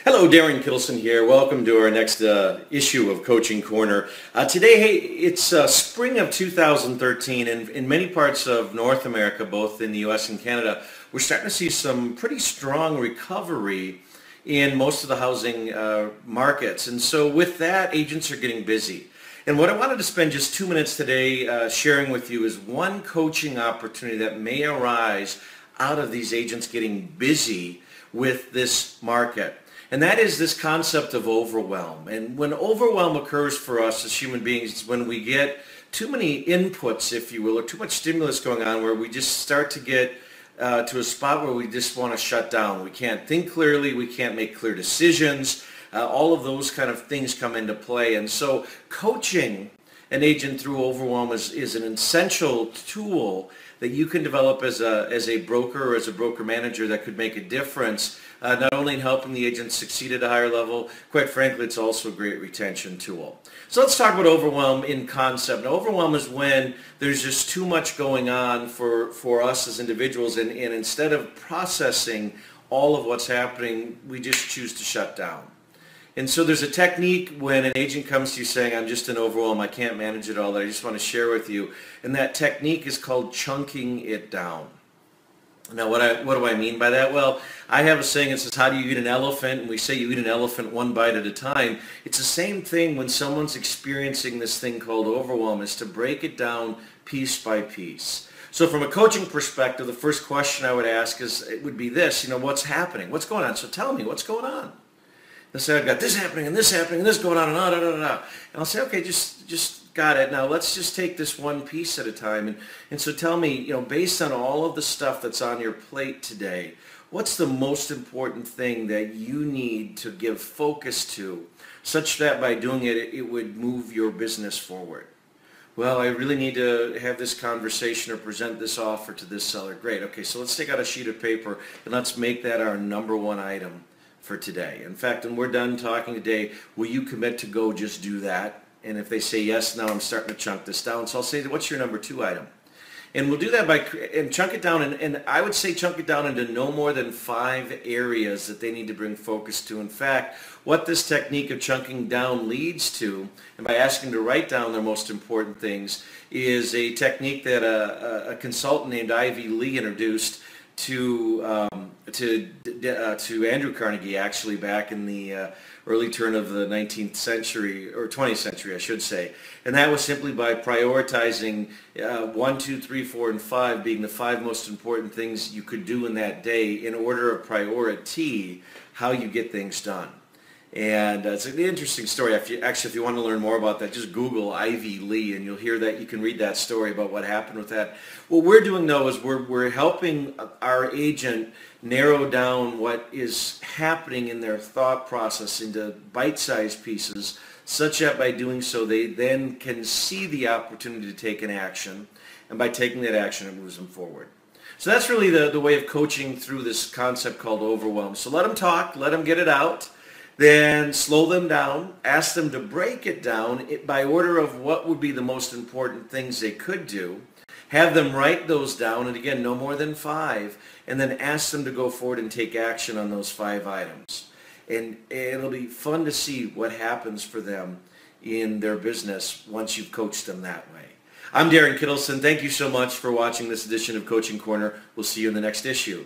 Hello, Darren Kittleson here. Welcome to our next issue of Coaching Corner. Today, hey, it's spring of 2013, and in many parts of North America, both in the U.S. and Canada, we're starting to see some pretty strong recovery in most of the housing markets. And so with that, agents are getting busy. And what I wanted to spend just 2 minutes today sharing with you is one coaching opportunity that may arise out of these agents getting busy with this market. And that is this concept of overwhelm. And when overwhelm occurs for us as human beings, it's when we get too many inputs, if you will, or too much stimulus going on where we just start to get to a spot where we just want to shut down. We can't think clearly. We can't make clear decisions. All of those kind of things come into play. And so coaching an agent through overwhelm is an essential tool that you can develop as a broker or as a broker manager that could make a difference, not only in helping the agent succeed at a higher level, quite frankly, it's also a great retention tool. So let's talk about overwhelm in concept. Now, overwhelm is when there's just too much going on for us as individuals, and instead of processing all of what's happening, we just choose to shut down. And so there's a technique when an agent comes to you saying, I'm just in overwhelm, I can't manage it all, that I just want to share with you. And that technique is called chunking it down. Now, what do I mean by that? Well, I have a saying that says, how do you eat an elephant? And we say you eat an elephant one bite at a time. It's the same thing when someone's experiencing this thing called overwhelm, is to break it down piece by piece. So from a coaching perspective, the first question I would ask would be this, what's happening? What's going on? So tell me, what's going on? They'll say, I've got this happening and this happening and this going on and on, and I'll say, okay, just got it. Now let's just take this one piece at a time. And so tell me, based on all of the stuff that's on your plate today, what's the most important thing that you need to give focus to, such that by doing it, it would move your business forward? Well, I really need to have this conversation or present this offer to this seller. Great. Okay, so let's take out a sheet of paper and let's make that our number one item for today. In fact, when we're done talking today, will you commit to go just do that? And if they say yes, now I'm starting to chunk this down. So I'll say, what's your number two item? And we'll do that and chunk it down. And I would say chunk it down into no more than 5 areas that they need to bring focus to. In fact, what this technique of chunking down leads to, and by asking them to write down their most important things, is a technique that a consultant named Ivy Lee introduced to Andrew Carnegie, actually, back in the early turn of the 19th century, or 20th century, I should say. And that was simply by prioritizing 1, 2, 3, 4, and 5 being the 5 most important things you could do in that day in order of priority, how you get things done. And it's an interesting story. If you want to learn more about that, just Google Ivy Lee, and you'll hear that. You can read that story about what happened with that. What we're doing, though, is we're helping our agent narrow down what is happening in their thought process into bite-sized pieces, such that by doing so, they then can see the opportunity to take an action, and by taking that action, it moves them forward. So that's really the way of coaching through this concept called overwhelm. So let them talk, let them get it out. Then slow them down, ask them to break it down by order of what would be the most important things they could do. Have them write those down, and again, no more than 5, and then ask them to go forward and take action on those 5 items. And it'll be fun to see what happens for them in their business once you've coached them that way. I'm Darren Kittleson. Thank you so much for watching this edition of Coaching Corner. We'll see you in the next issue.